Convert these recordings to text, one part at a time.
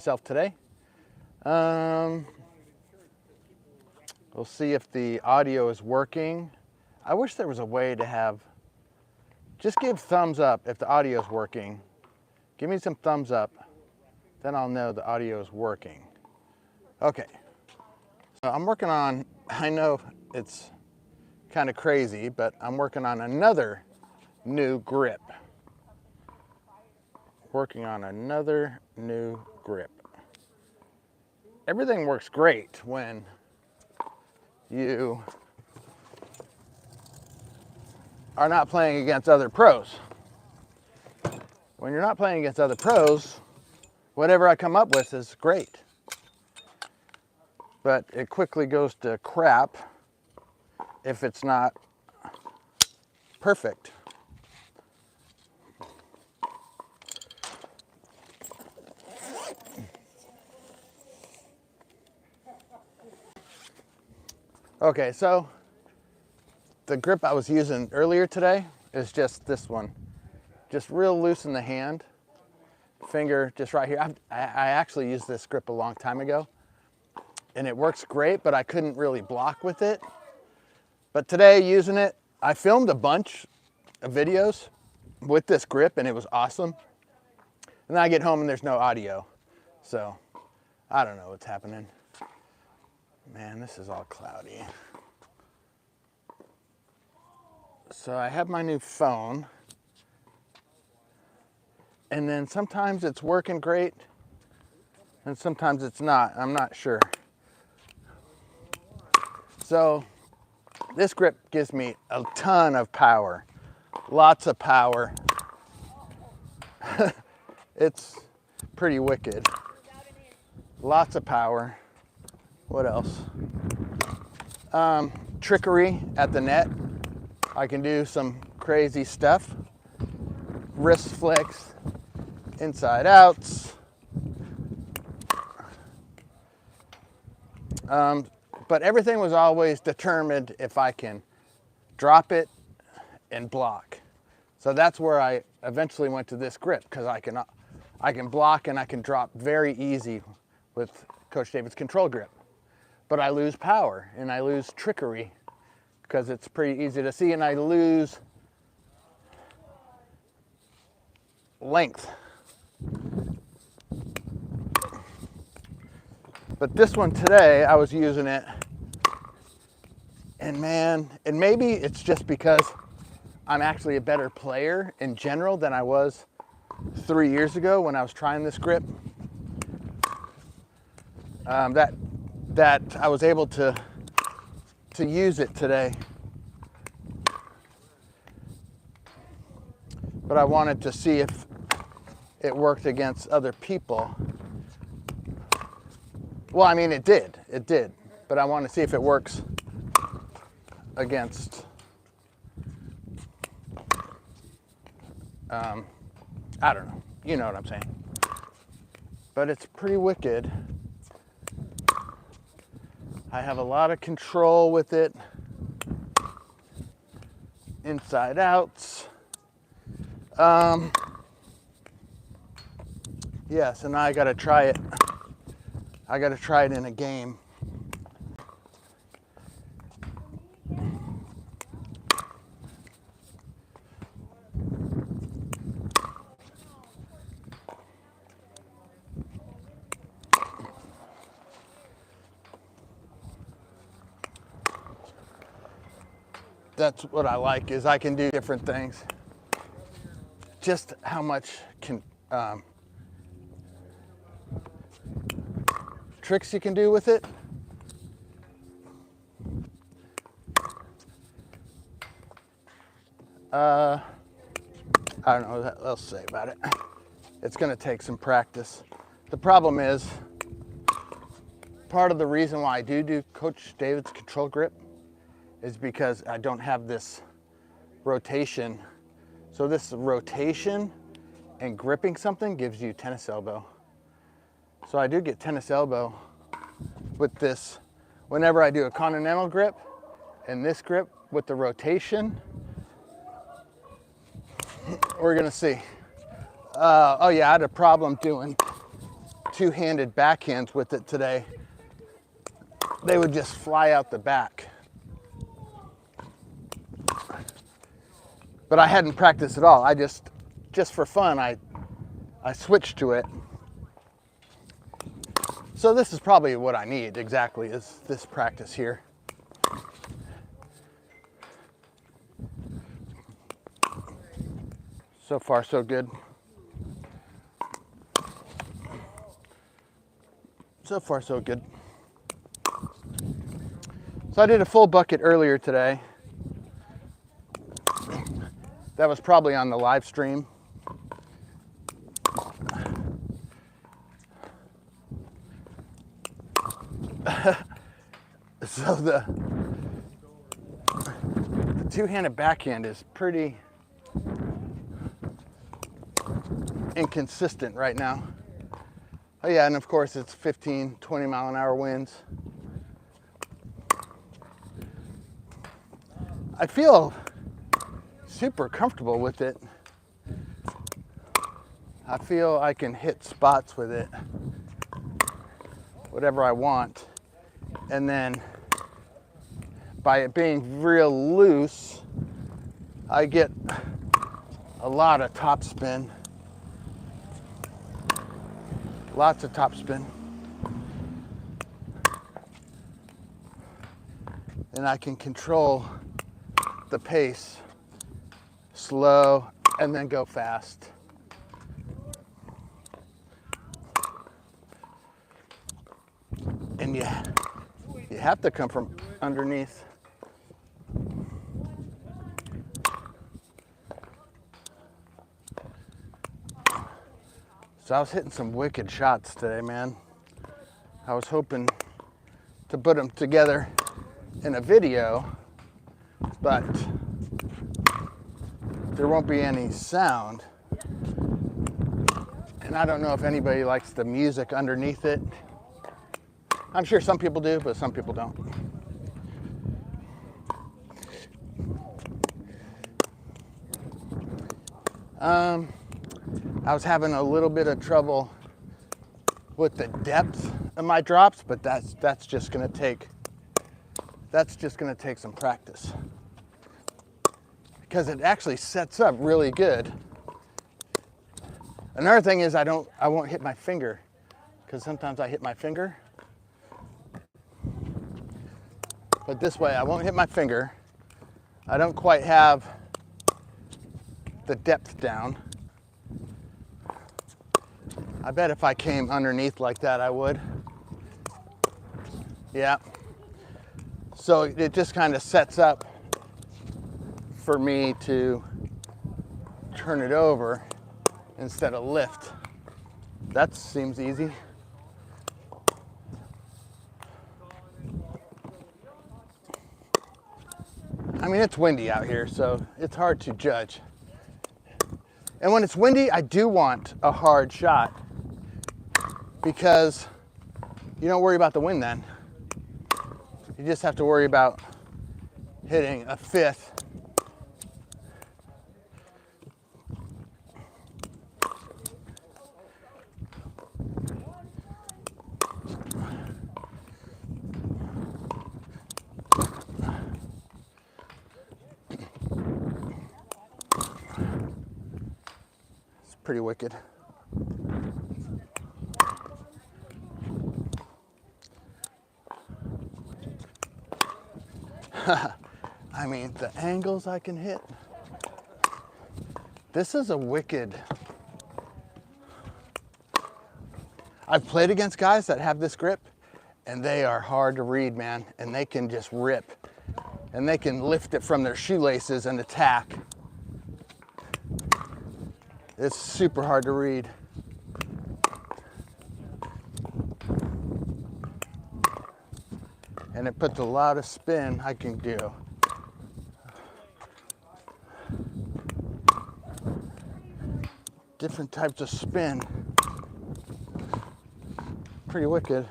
myself today. We'll see if the audio is working. I wish there was a way to just give thumbs up if the audio is working. Give me some thumbs up, then I'll know the audio is working. Okay, so I'm working on, I know it's kind of crazy, but I'm working on another new grip. Everything works great when you are not playing against other pros. When you're not playing against other pros, whatever I come up with is great. But it quickly goes to crap if it's not perfect. Okay, so the grip I was using earlier today is just this one. Just real loose in the hand. Finger just right here. I actually used this grip a long time ago and it works great, but I couldn't really block with it. But today using it, I filmed a bunch of videos with this grip and it was awesome. And then I get home and there's no audio. So I don't know what's happening. Man, this is all cloudy. So I have my new phone. And then sometimes it's working great and sometimes it's not. I'm not sure. So this grip gives me a ton of power. Lots of power. It's pretty wicked. Lots of power. What else? Trickery at the net. I can do some crazy stuff. Wrist flicks, inside outs. But everything was always determined if I can drop it and block. So that's where I eventually went to this grip, because I can block and I can drop very easy with Coach David's control grip. But I lose power and I lose trickery because it's pretty easy to see, and I lose length. But this one today, I was using it, and man, and maybe it's just because I'm actually a better player in general than I was 3 years ago when I was trying this grip. That I was able to use it today. But I wanted to see if it worked against other people. Well, I mean, it did, but I want to see if it works against, I don't know, you know what I'm saying. But it's pretty wicked. I have a lot of control with it. Inside outs. Yeah, so now I gotta try it. I gotta try it in a game. That's what I like, is I can do different things. Just how much tricks you can do with it. I don't know what else to say about it. It's gonna take some practice. The problem is, part of the reason why I do Coach David's control grip is because I don't have this rotation. So this rotation and gripping something gives you tennis elbow. So I do get tennis elbow with this whenever I do a continental grip, and this grip with the rotation. We're gonna see. Oh yeah, I had a problem doing two-handed backhands with it today, they would just fly out the back. But I hadn't practiced at all. I just for fun, I switched to it. So this is probably what I need exactly, is this practice here. So far, so good. So far, so good. So I did a full bucket earlier today. That was probably on the live stream. So the two-handed backhand is pretty inconsistent right now. Oh yeah, and of course it's 15, 20 mile an hour winds. I feel super comfortable with it. I feel I can hit spots with it, whatever I want. And then by it being real loose, I get a lot of top spin. Lots of top spin. And I can control the pace, slow, and then go fast. And yeah, you have to come from underneath. So I was hitting some wicked shots today, man. I was hoping to put them together in a video, but there won't be any sound. And I don't know if anybody likes the music underneath it. I'm sure some people do, but some people don't. I was having a little bit of trouble with the depth of my drops, but that's just gonna take some practice, because it actually sets up really good. Another thing is I won't hit my finger, because sometimes I hit my finger. But this way I won't hit my finger. I don't quite have the depth down. I bet if I came underneath like that, I would. Yeah. So it just kind of sets up for me to turn it over instead of lift. That seems easy. I mean, it's windy out here, so it's hard to judge. And when it's windy, I do want a hard shot, because you don't worry about the wind then. You just have to worry about hitting a fifth. It's pretty wicked. I mean, the angles I can hit. This is a wicked. I've played against guys that have this grip, and they are hard to read, man. And they can just rip, and they can lift it from their shoelaces and attack. It's super hard to read. And it puts a lot of spin I can do. Different types of spin. Pretty wicked.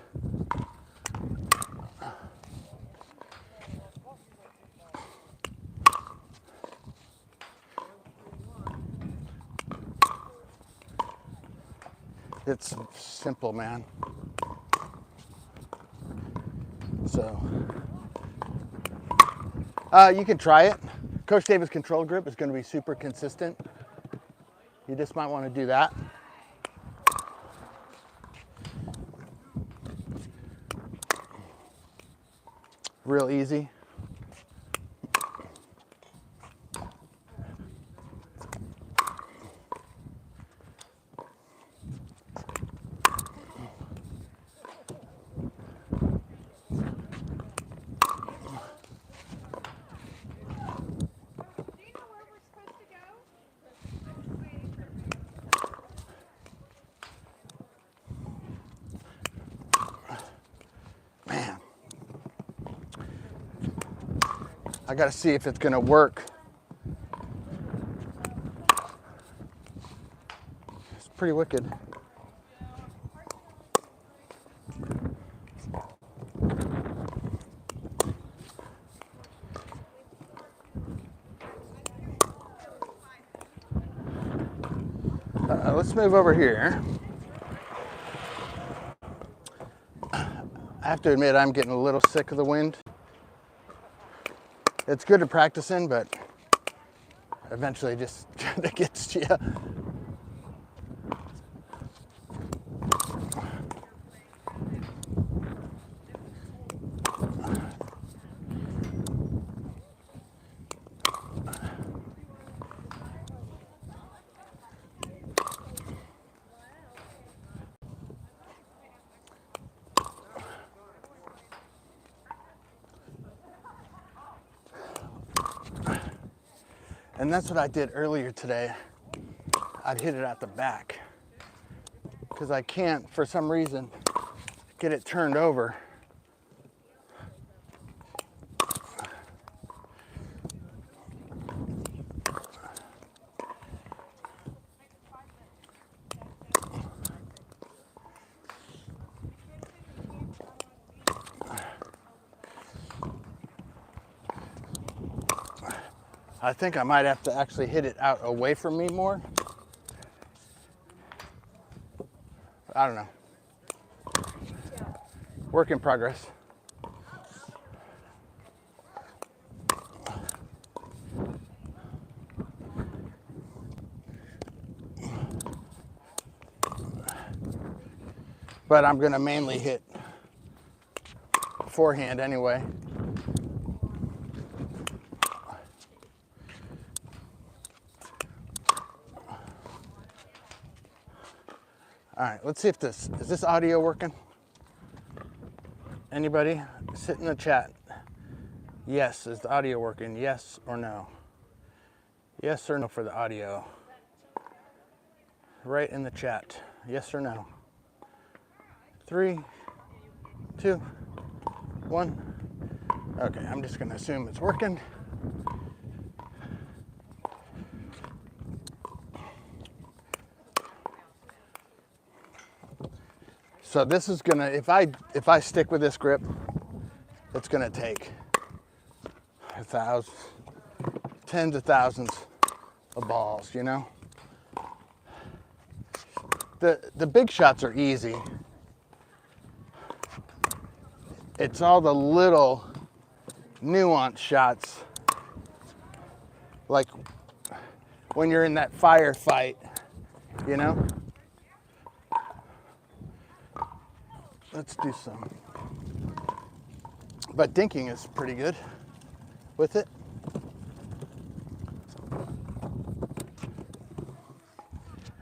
It's simple, man. So, you can try it. Coach Davis control grip is going to be super consistent. You just might want to do that. Real easy. I gotta see if it's gonna work. It's pretty wicked. Let's move over here. I have to admit, I'm getting a little sick of the wind. It's good to practice in, but eventually just kind of gets to you. And that's what I did earlier today. I'd hit it at the back because I can't, for some reason, get it turned over. I think I might have to actually hit it out away from me more. I don't know. Work in progress. But I'm gonna mainly hit forehand anyway. All right, let's see if is this audio working? Anybody? Sit in the chat. Yes, is the audio working? Yes or no? Yes or no for the audio? Right in the chat. Yes or no? 3, 2, 1. Okay, I'm just gonna assume it's working. So this is gonna, if I stick with this grip, it's gonna take tens of thousands of balls, you know? The big shots are easy. It's all the little nuanced shots, like when you're in that firefight, you know? Let's do some. But dinking is pretty good with it.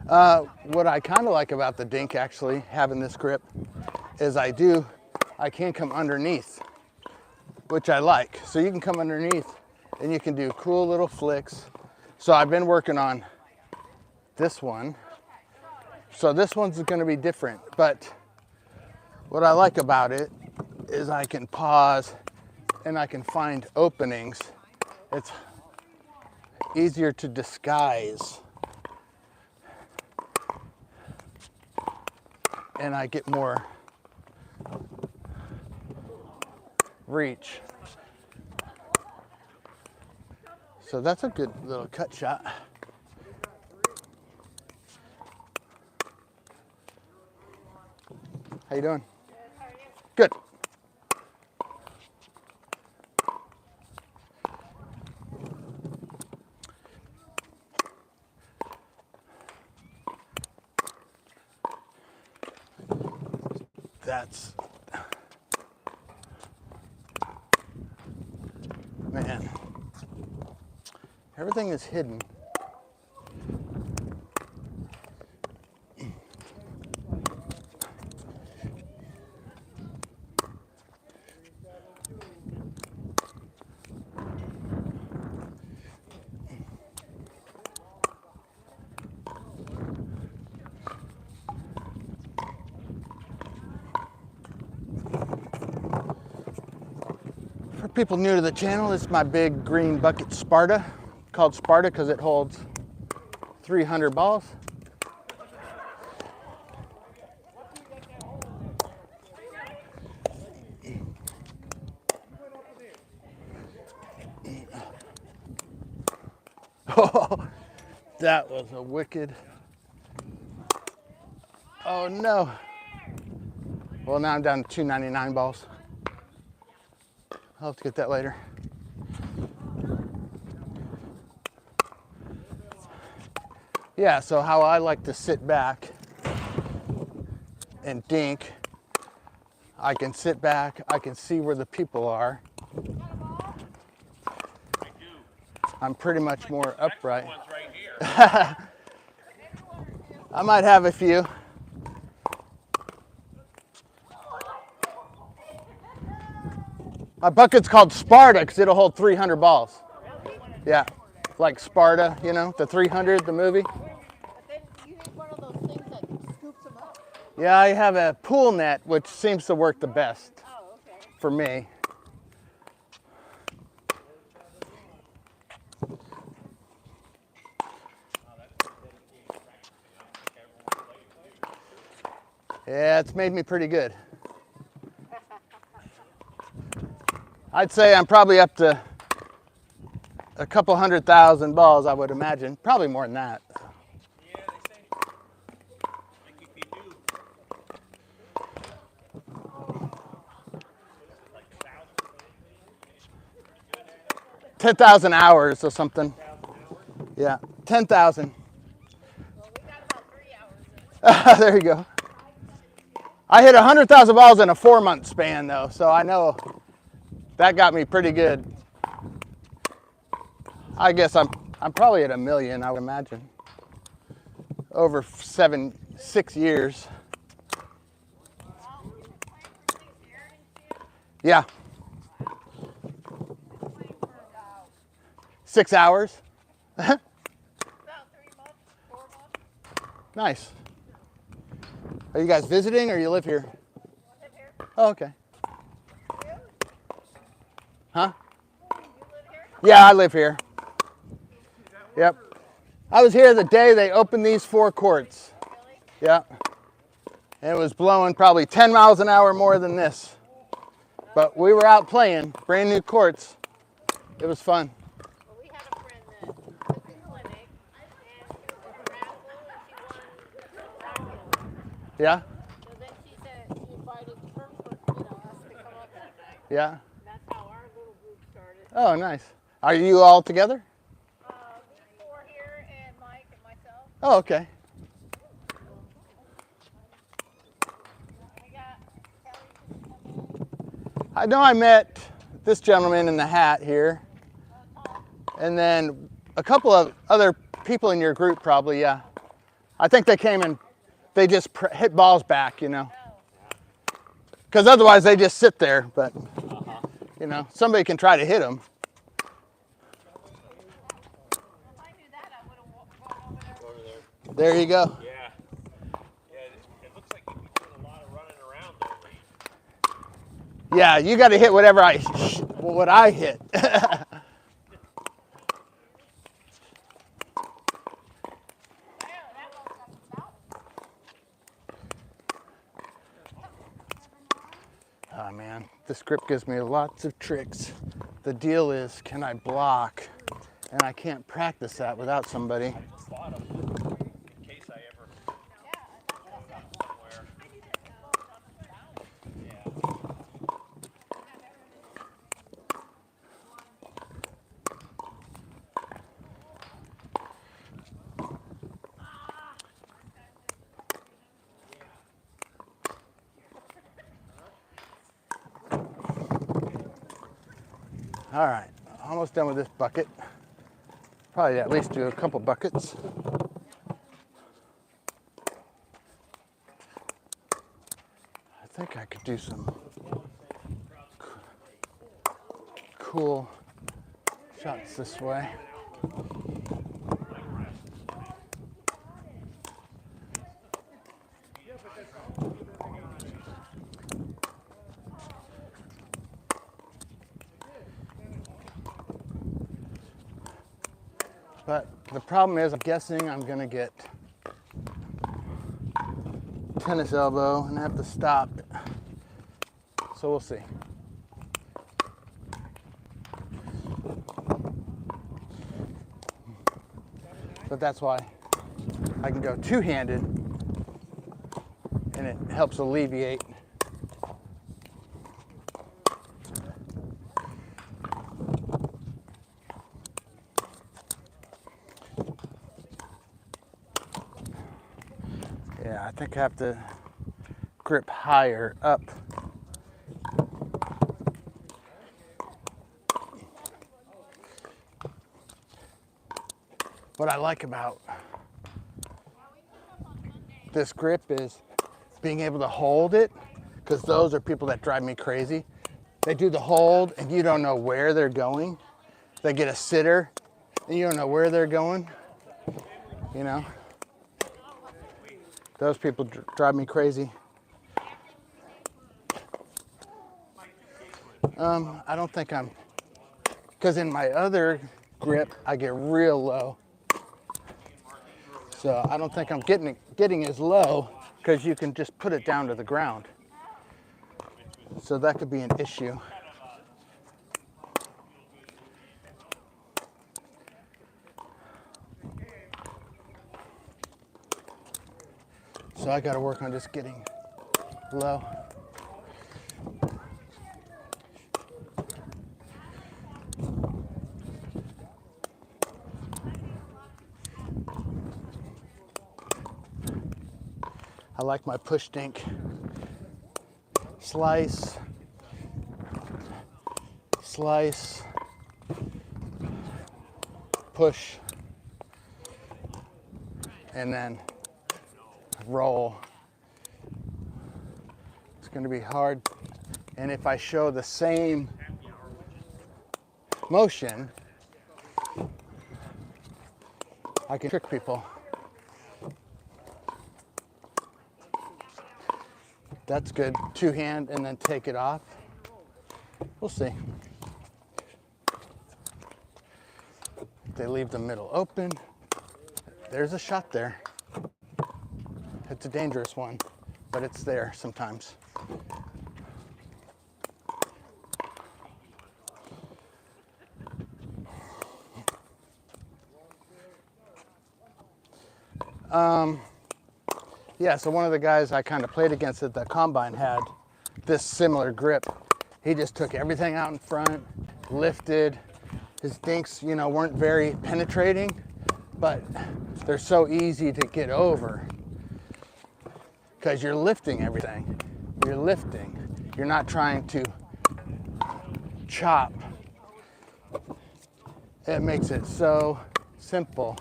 What I kind of like about the dink, actually, having this grip, is I can come underneath, which I like. So you can come underneath and you can do cool little flicks. So I've been working on this one. So this one's gonna be different, but what I like about it is I can pause and I can find openings. It's easier to disguise. And I get more reach. So that's a good little cut shot. How you doing? Good. That's, man, everything is hidden. For people new to the channel, this is my big green bucket Sparta, called Sparta because it holds 300 balls. Oh, that was a wicked. Oh no. Well, now I'm down to 299 balls. I'll have to get that later. Yeah, so how I like to sit back and dink, I can sit back, I can see where the people are. I'm pretty much more upright. I might have a few. My bucket's called Sparta because it'll hold 300 balls. Yeah, like Sparta, you know, the 300, the movie. But then you need one of those things that scoops them up. Yeah, I have a pool net, which seems to work the best Okay. for me. Yeah, it's made me pretty good. I'd say I'm probably up to a couple 100,000 balls, I would imagine. Probably more than that. Yeah, they say. Like if you do. Like 1,000. 10,000 hours or something. Yeah, 10,000. Well, we got about 3 hours. There you go. I hit 100,000 balls in a 4-month span though, so I know that got me pretty good. I guess I'm probably at 1 million, I would imagine. Over 6 years. Yeah. 6 hours. About 3 months, 4 months. Nice. Are you guys visiting or you live here? Live here. Oh, okay. You? Huh? You live here? Yeah, I live here. Yep. I was here the day they opened these 4 courts. Really? Yeah. And it was blowing probably 10 miles an hour more than this. But we were out playing, brand new courts. It was fun. Well, we had a friend that was in clinic, and she was a radical, and she won miraculous. Yeah? So then she said she invited her for, us to come up that night. Yeah. And that's how our little group started. Oh, nice. Are you all together? These 4 here, and Mike and myself. Oh, okay. We got Kelly. I know I met this gentleman in the hat here. And then a couple of other people in your group probably, yeah. I think they came and they just hit balls back, you know. Because otherwise they just sit there, but, you know, somebody can try to hit them. If I knew that, I would have gone over there. There you go. Yeah. Yeah, it looks like you've been doing a lot of running around though. Yeah, you got to hit whatever what I hit. Oh man, this grip gives me lots of tricks. The deal is, can I block? And I can't practice that without somebody. Spot 'em in case I ever somewhere. All right, almost done with this bucket. Probably at least do a couple buckets. I think I could do some cool shots this way. But the problem is, I'm guessing I'm gonna get tennis elbow and have to stop. So we'll see. But that's why I can go two-handed, and it helps alleviate I think I have to grip higher up. What I like about this grip is being able to hold it, because those are people that drive me crazy. They do the hold and you don't know where they're going. They get a sitter and you don't know where they're going, you know? Those people drive me crazy. I don't think I'm, because in my other grip, I get real low. So I don't think I'm getting as low, because you can just put it down to the ground. So that could be an issue. So I got to work on just getting low. I like my push dink. Slice, slice, push, and then roll. It's going to be hard, and if I show the same motion, I can trick people. That's good. Two hand and then take it off. We'll see. They leave the middle open. There's a shot there. It's a dangerous one, but it's there sometimes. Yeah, so one of the guys I kind of played against at the combine had this similar grip. He just took everything out in front, lifted. His dinks, you know, weren't very penetrating, but they're so easy to get over because you're lifting everything. You're lifting. You're not trying to chop. It makes it so simple.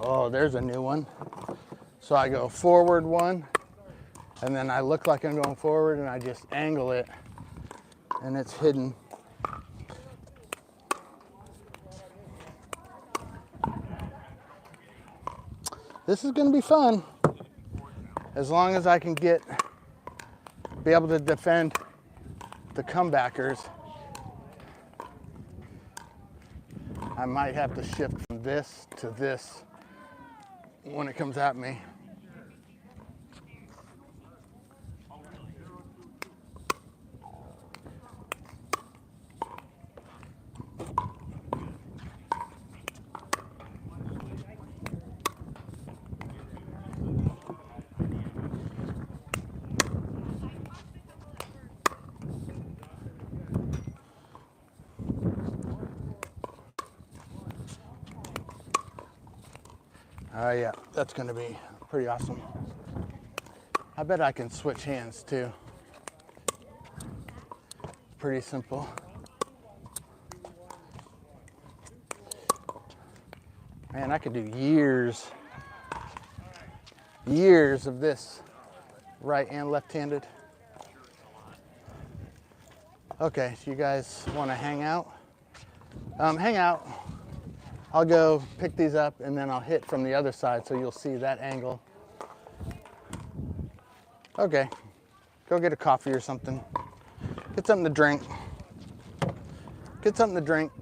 Oh, there's a new one. So I go forward one, and then I look like I'm going forward, and I just angle it, and it's hidden. This is going to be fun, as long as I can be able to defend the comebackers. I might have to shift from this to this when it comes at me. Yeah, that's going to be pretty awesome. I bet I can switch hands too. pretty simple. Man, I could do years of this, right and left-handed. Okay, so you guys want to hang out? Hang out. I'll go pick these up and then I'll hit from the other side so you'll see that angle. Okay, go get a coffee or something. Get something to drink. Get something to drink.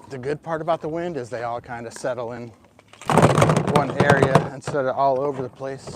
The good part about the wind is they all kind of settle in one area instead of all over the place.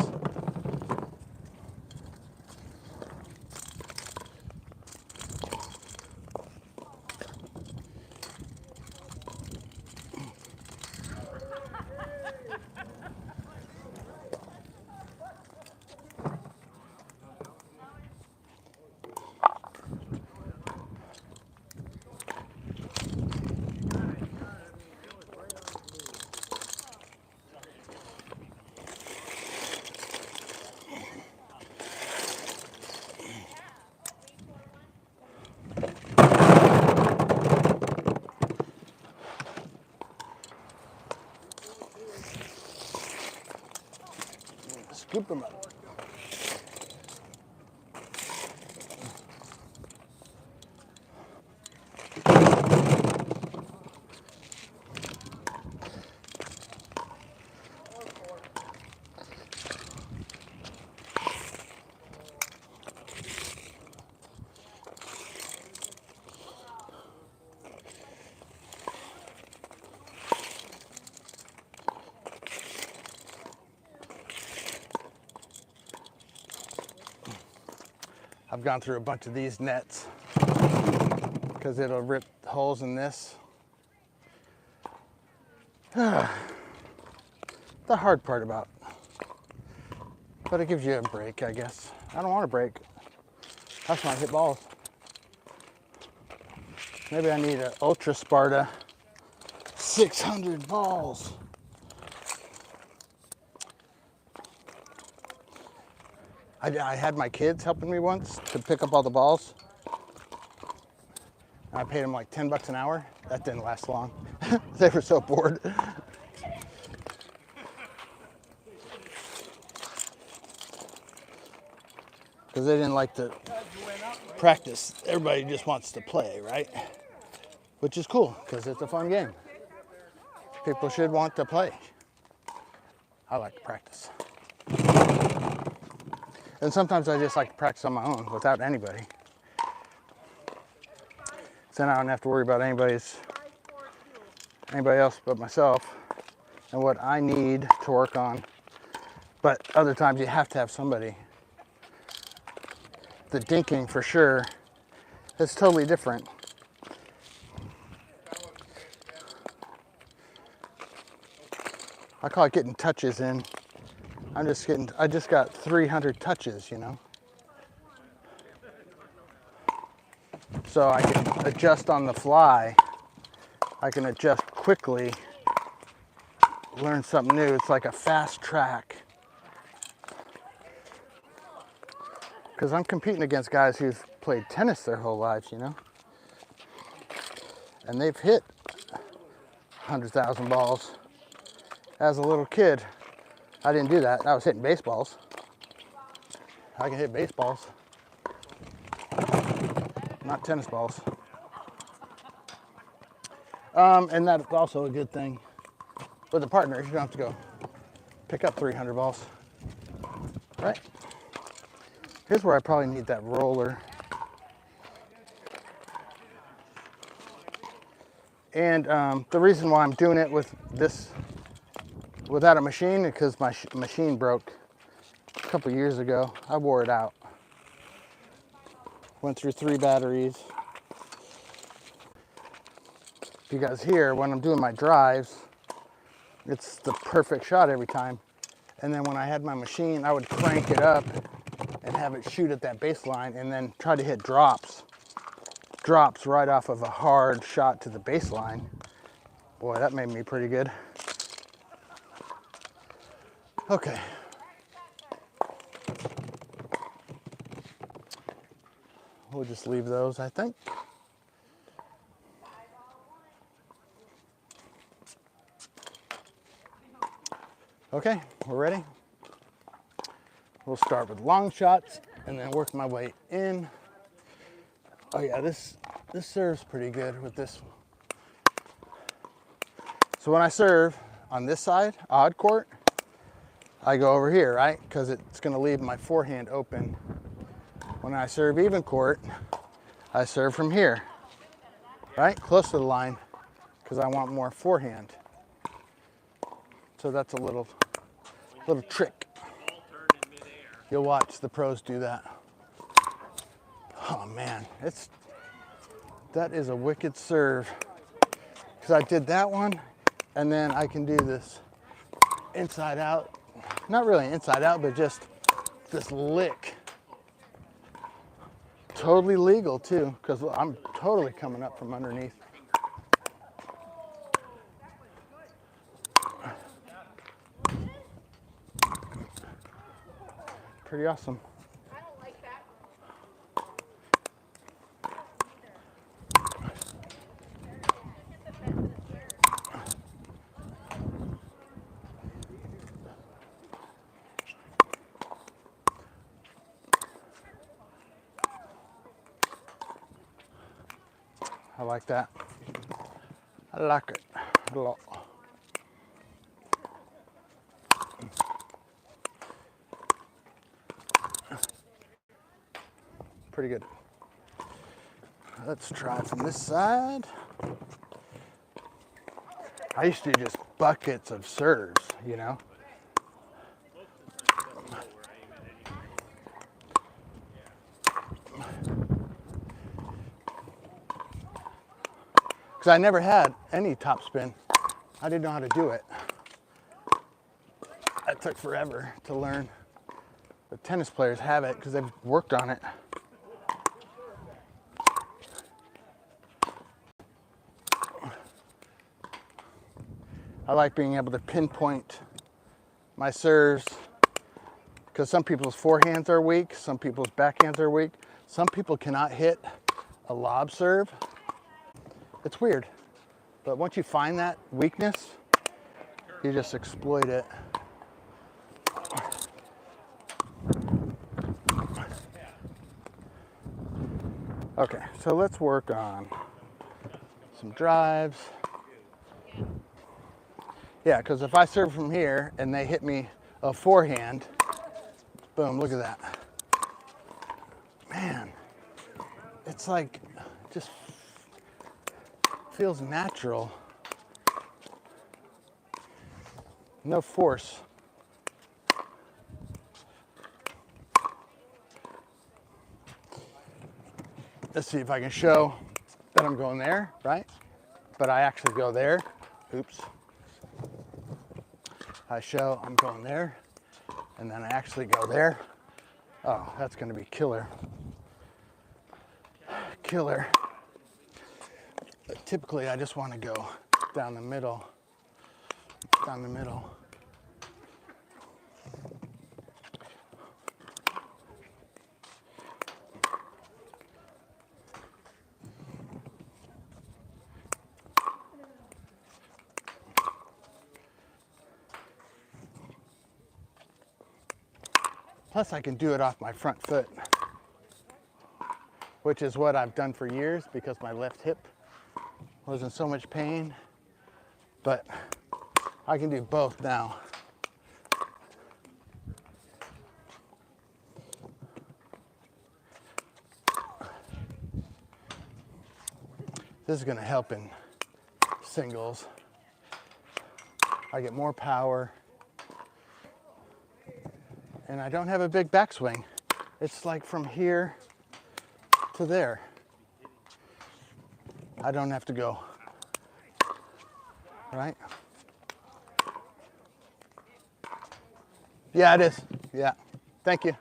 Scoop them up. I've gone through a bunch of these nets because it'll rip holes in this. The hard part about it. But it gives you a break, I guess. I don't want a break. I just want to hit balls. Maybe I need an Ultra Sparta 600 balls. I had my kids helping me once to pick up all the balls. I paid them like 10 bucks an hour. That didn't last long. They were so bored. Because they didn't like to practice. Everybody just wants to play, right? Which is cool, because it's a fun game. People should want to play. I like to practice. And sometimes I just like to practice on my own without anybody. So then I don't have to worry about anybody else but myself and what I need to work on. But other times you have to have somebody. The dinking for sure is totally different. I call it getting touches in. I just got 300 touches, you know. So I can adjust on the fly. I can adjust quickly, learn something new. It's like a fast track. Because I'm competing against guys who've played tennis their whole lives, you know. And they've hit 100,000 balls. As a little kid, I didn't do that. I was hitting baseballs. I can hit baseballs, not tennis balls. And that's also a good thing. With a partner, you don't have to go pick up 300 balls, right? Here's where I probably need that roller. And the reason why I'm doing it with this, without a machine, is because my machine broke a couple years ago. I wore it out. Went through 3 batteries. If you guys hear, when I'm doing my drives, it's the perfect shot every time. And then when I had my machine, I would crank it up and have it shoot at that baseline and then try to hit drops right off of a hard shot to the baseline. Boy, that made me pretty good. Okay. We'll just leave those, I think. Okay, we're ready. We'll start with long shots and then work my way in. Oh yeah, this serves pretty good with this. So when I serve on this side, odd court, I go over here, right? Because it's gonna leave my forehand open. When I serve even court, I serve from here, right? Close to the line, because I want more forehand. So that's a little trick. You'll watch the pros do that. Oh man, that is a wicked serve. Because I did that one, and then I can do this inside out. Not really inside out, but just this lick. Totally legal too, because I'm totally coming up from underneath. Pretty awesome. I don't like that. I like that. I like it a lot. Pretty good. Let's try from this side. I used to do just buckets of serves, you know. Because I never had any top spin. I didn't know how to do it. That took forever to learn. The tennis players have it because they've worked on it. I like being able to pinpoint my serves because some people's forehands are weak, some people's backhands are weak. Some people cannot hit a lob serve. It's weird, but once you find that weakness, you just exploit it. Okay, so let's work on some drives. Yeah, because if I serve from here and they hit me a forehand, boom, look at that. Man, it's like, just feels natural. No force. Let's see if I can show that I'm going there, right? But I actually go there. Oops. I show I'm going there, and then I actually go there. Oh, that's gonna be killer. Killer. But typically, I just wanna go down the middle. Down the middle. Plus I can do it off my front foot, which is what I've done for years because my left hip was in so much pain, but I can do both now. This is gonna help in singles. I get more power. And I don't have a big backswing. It's like from here to there. I don't have to go, right? Yeah, it is. Yeah, thank you.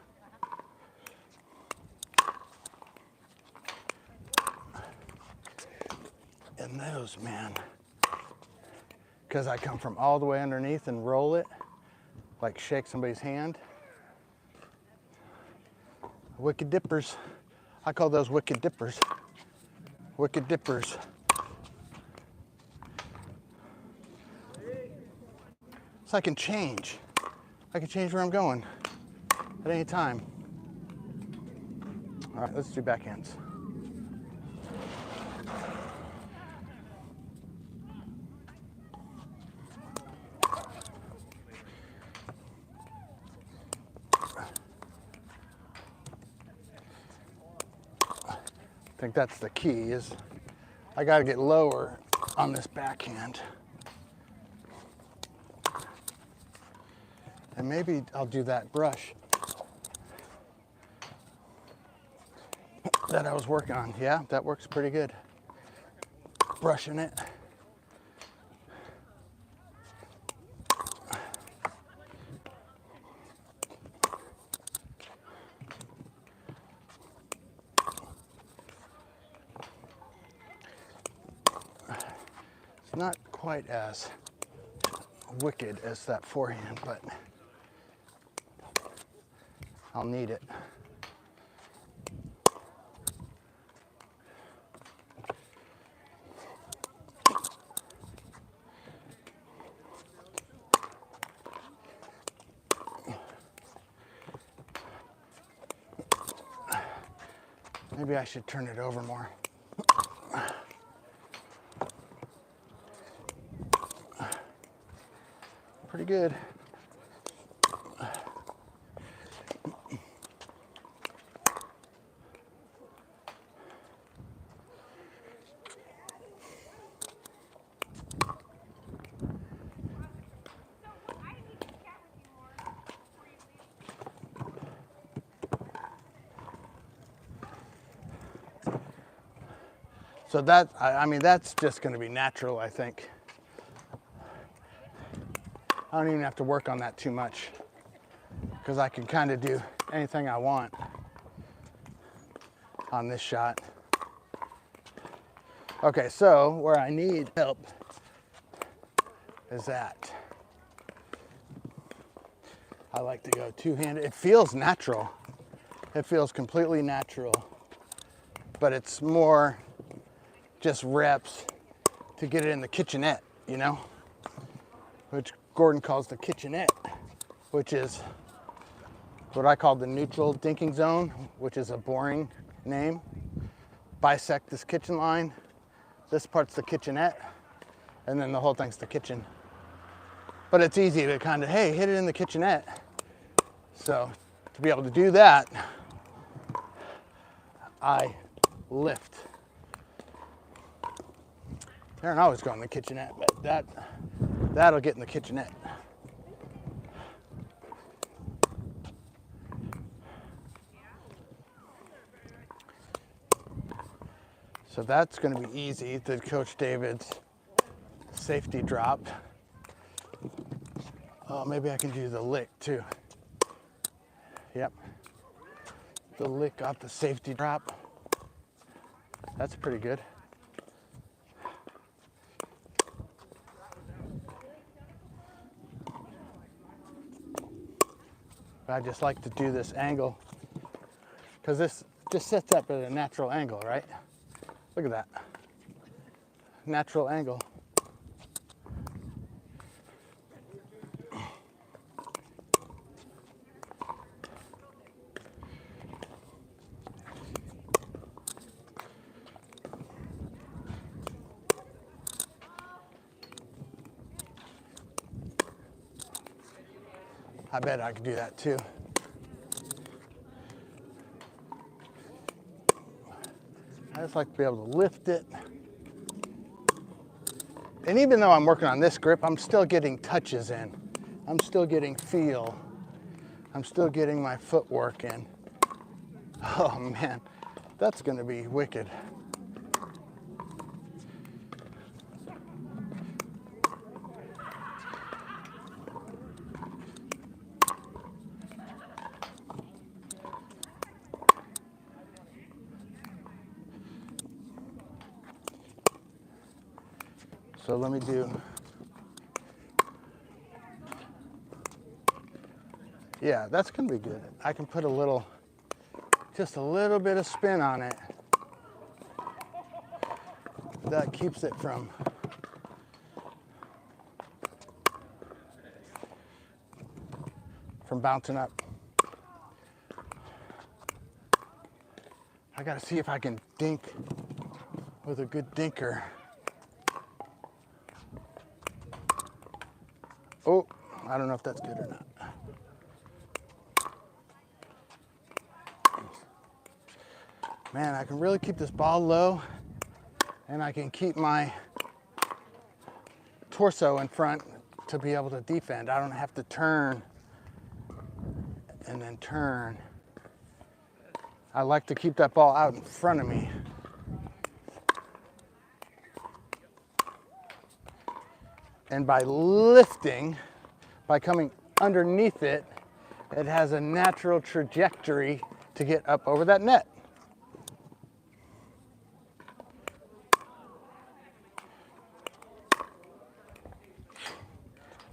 And those, man, because I come from all the way underneath and roll it, like shake somebody's hand. Wicked dippers. I call those wicked dippers. Wicked dippers. So I can change. I can change where I'm going at any time. All right, let's do backhands. I think that's the key, is I got to get lower on this backhand. And maybe I'll do that brush that I was working on. Yeah, that works pretty good. Brushing it. It's not quite as wicked as that forehand, but I'll need it. Maybe I should turn it over more. Pretty good. So that, I mean, that's just going to be natural, I think. I don't even have to work on that too much, because I can kind of do anything I want on this shot. Okay, so where I need help is that. I like to go two-handed. It feels natural. It feels completely natural, but it's more just reps to get it in the kitchenette, you know, which Gordon calls the kitchenette, which is what I call the neutral dinking zone, which is a boring name. Bisect this kitchen line. This part's the kitchenette, and then the whole thing's the kitchen. But it's easy to kind of, hey, hit it in the kitchenette. So to be able to do that, I lift. They don't always go in the kitchenette, but that'll get in the kitchenette. So that's going to be easy, the Coach David's safety drop. Oh, maybe I can do the lick too. Yep. The lick off the safety drop. That's pretty good. I just like to do this angle because this just sets up at a natural angle, right? Look at that. Natural angle. I bet I could do that too. I just like to be able to lift it. And even though I'm working on this grip, I'm still getting touches in. I'm still getting feel. I'm still getting my footwork in. Oh man, that's gonna be wicked. So let me do, yeah, that's gonna be good. I can put a little, just a little bit of spin on it. That keeps it from bouncing up. I gotta see if I can dink with a good dinker. Oh, I don't know if that's good or not. Man, I can really keep this ball low, and I can keep my torso in front to be able to defend. I don't have to turn and then turn. I like to keep that ball out in front of me. And by lifting, by coming underneath it, it has a natural trajectory to get up over that net.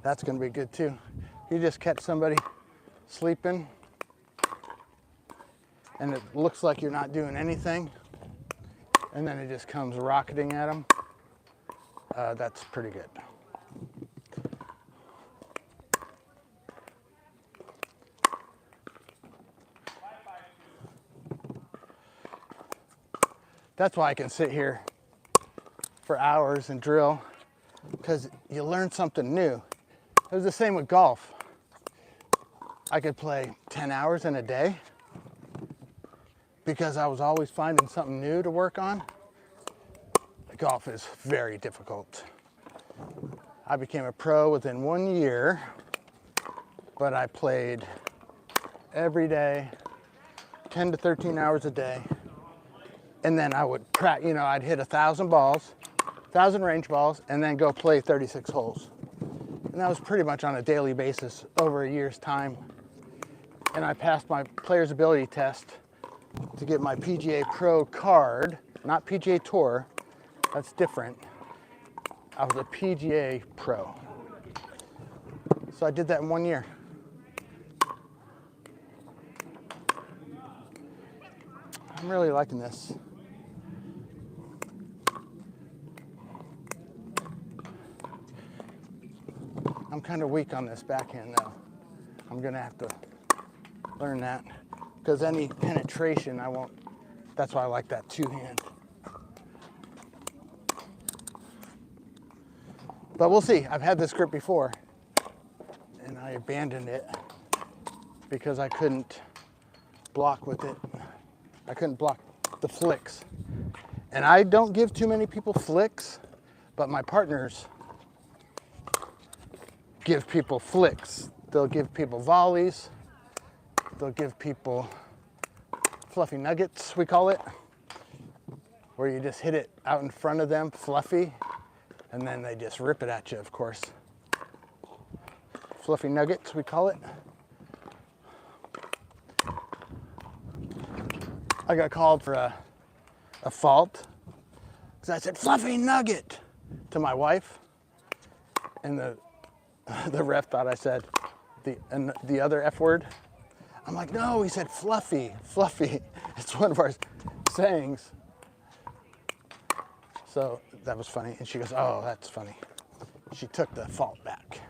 That's gonna be good too. You just catch somebody sleeping and it looks like you're not doing anything, and then it just comes rocketing at them. That's pretty good. That's why I can sit here for hours and drill, because you learn something new. It was the same with golf. I could play 10 hours in a day because I was always finding something new to work on. Golf is very difficult. I became a pro within 1 year, but I played every day, 10 to 13 hours a day. And then I would I'd hit 1,000 balls, 1,000 range balls, and then go play 36 holes. And that was pretty much on a daily basis over a year's time. And I passed my player's ability test to get my PGA Pro card, not PGA Tour. That's different. I was a PGA Pro. So I did that in 1 year. I'm really liking this. I'm kind of weak on this backhand though. I'm gonna have to learn that, because any penetration I won't, that's why I like that two-hand. But we'll see. I've had this grip before and I abandoned it because I couldn't block with it. I couldn't block the flicks. And I don't give too many people flicks, but my partners give people flicks. They'll give people volleys. They'll give people fluffy nuggets, we call it, where you just hit it out in front of them, fluffy, and then they just rip it at you, of course. Fluffy nuggets, we call it. I got called for a fault because I said fluffy nugget to my wife, and the ref thought I said the other F word. I'm like, no, he said fluffy, fluffy. It's one of our sayings. So that was funny. And she goes, oh, that's funny. She took the fault back.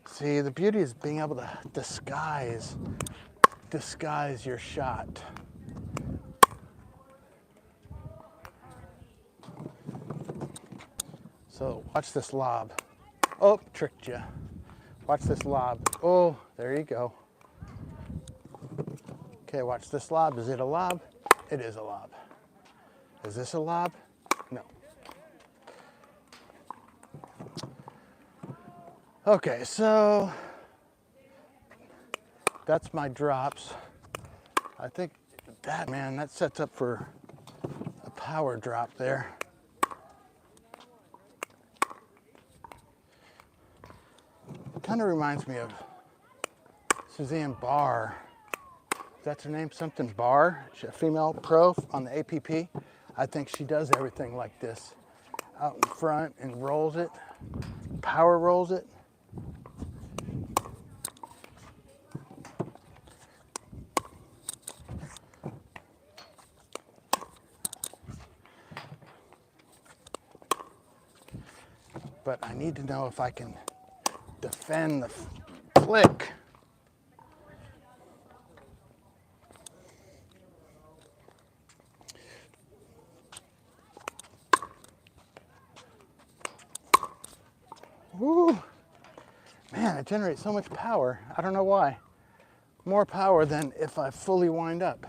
See, the beauty is being able to disguise your shot. So watch this lob. Oh, tricked you. Watch this lob. Oh, there you go. Okay, watch this lob. Is it a lob? It is a lob. Is this a lob? No. Okay, so that's my drops. I think that, man, that sets up for a power drop there. Kind of reminds me of Suzanne Barr. That's her name, something Barr. She's a female pro on the APP. I think she does everything like this. Out in front and rolls it, power rolls it. But I need to know if I can defend the flick. Woo! Man, it generates so much power. I don't know why. More power than if I fully wind up.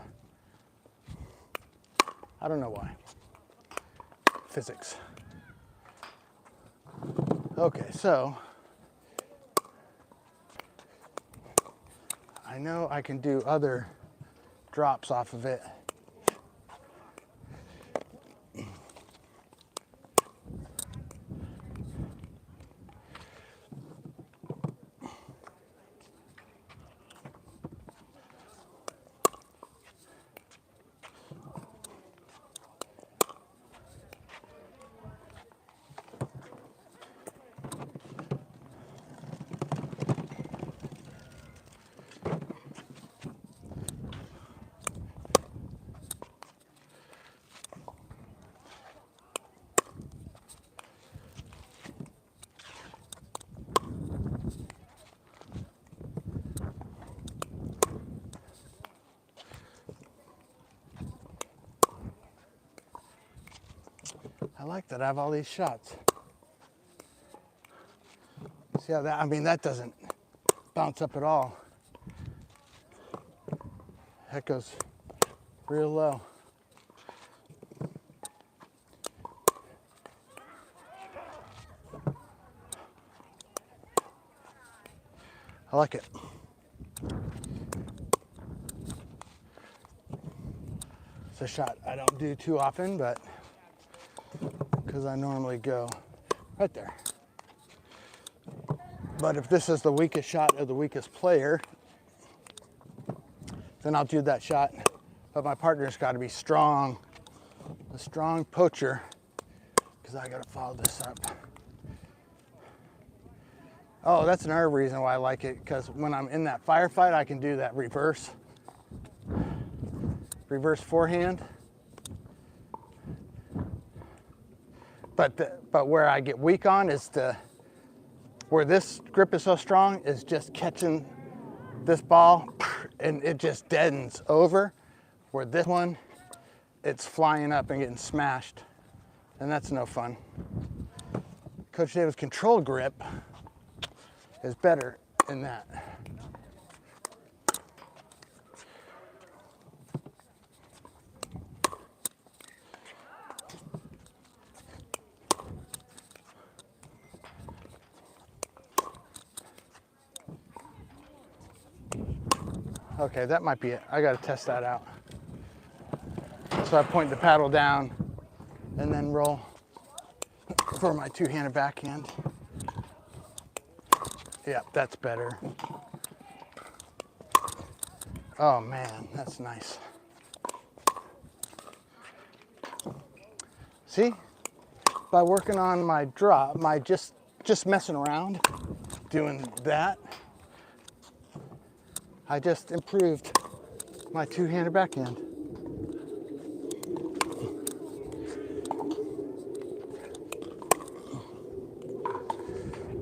I don't know why. Physics. Okay, so I know I can do other drops off of it. I like that I have all these shots. See how that, I mean, that doesn't bounce up at all. That goes real low. I like it. It's a shot I don't do too often, but because I normally go right there. But if this is the weakest shot of the weakest player, then I'll do that shot. But my partner's got to be strong, a strong poacher, because I got to follow this up. Oh, that's another reason why I like it, because when I'm in that firefight, I can do that reverse forehand. But where I get weak on is where this grip is so strong is just catching this ball and it just deadens over. Where this one, it's flying up and getting smashed, and that's no fun. Coach David's control grip is better in that. Okay, that might be it. I gotta test that out. So I point the paddle down and then roll for my two-handed backhand. Yeah, that's better. Oh man, that's nice. See, by working on my drop, my just messing around, doing that, I just improved my two-handed backhand.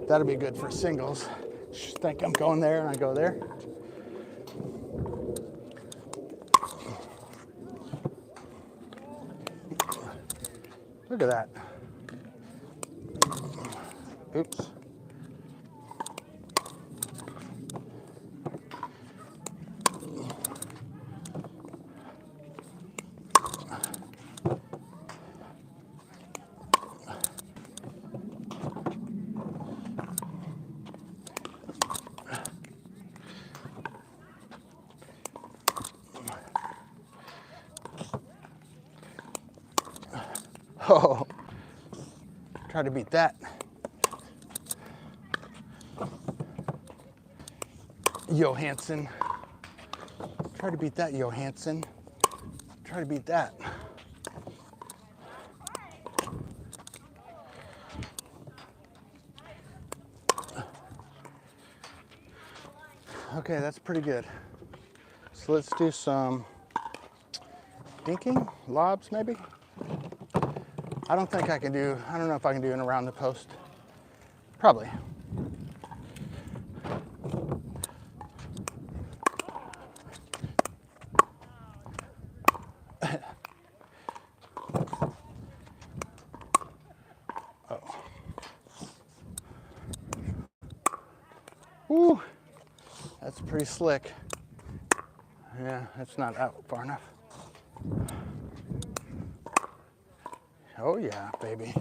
That'll be good for singles. Just think I'm going there and I go there. Look at that. Oops. Oh, try to beat that. Johansson. Try to beat that, Johansson. Try to beat that. Okay, that's pretty good. So let's do some dinking, lobs maybe. I don't think I can do, I don't know if I can do an around the post. Probably. Woo, that's pretty slick. Yeah, that's not out far enough. Oh yeah, baby.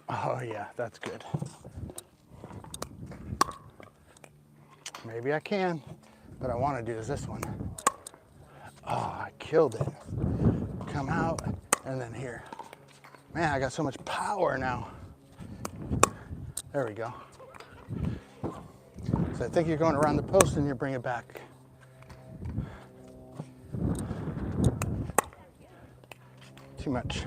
Oh yeah, that's good. Maybe I can, but I want to do is this one. Oh, I killed it. Come out and then here. Man, I got so much power now. There we go. So I think you're going around the post and you bring it back. Too much.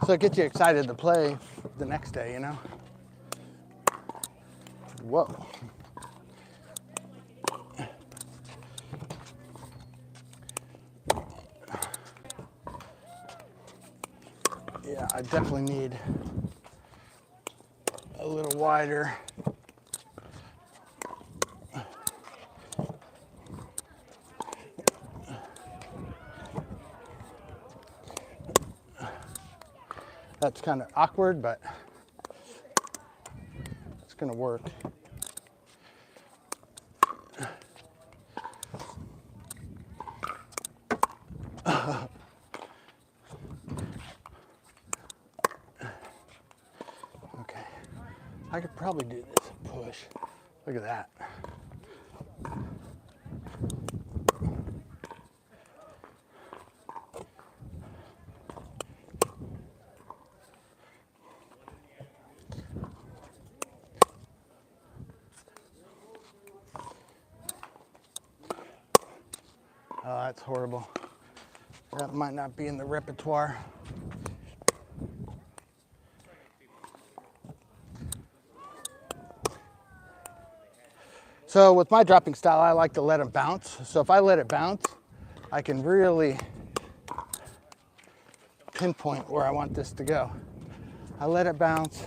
So it gets you excited to play the next day, you know? Whoa. Yeah, I definitely need a little wider. That's kind of awkward, but it's going to work. Okay, I could probably do this push. Look at that. Oh, that's horrible. That might not be in the repertoire. So with my dropping style, I like to let it bounce. So if I let it bounce, I can really pinpoint where I want this to go. I let it bounce,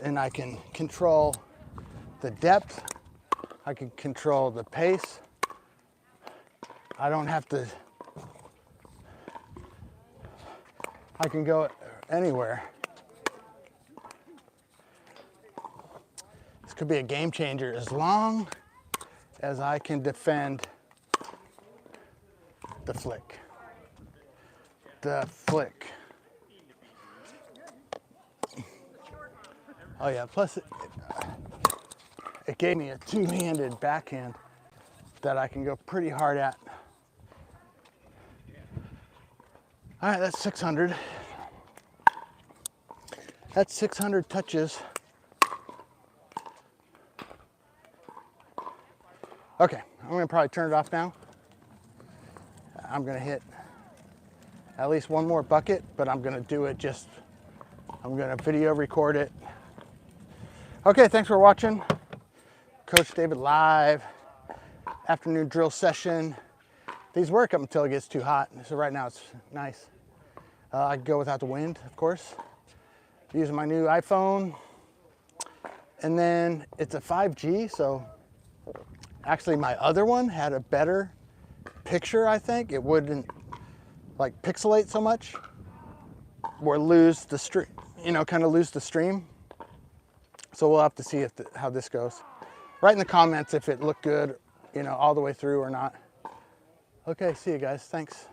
and I can control the depth. I can control the pace. I don't have to, I can go anywhere. This could be a game changer as long as I can defend the flick. The flick. Oh yeah, plus it gave me a two-handed backhand that I can go pretty hard at. All right, that's 600. That's 600 touches. Okay, I'm gonna probably turn it off now. I'm gonna hit at least one more bucket, but I'm gonna do it just, I'm gonna video record it. Okay, thanks for watching. Coach David live, afternoon drill session. These work up until it gets too hot. So right now it's nice. I can go without the wind, of course. Using my new iPhone. And then it's a 5G, so actually my other one had a better picture, I think. It wouldn't like pixelate so much or lose the stream, you know, kind of lose the stream. So we'll have to see if how this goes. Write in the comments if it looked good, you know, all the way through or not. Okay, see you guys. Thanks.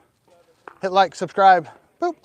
Hit like, subscribe. Boop.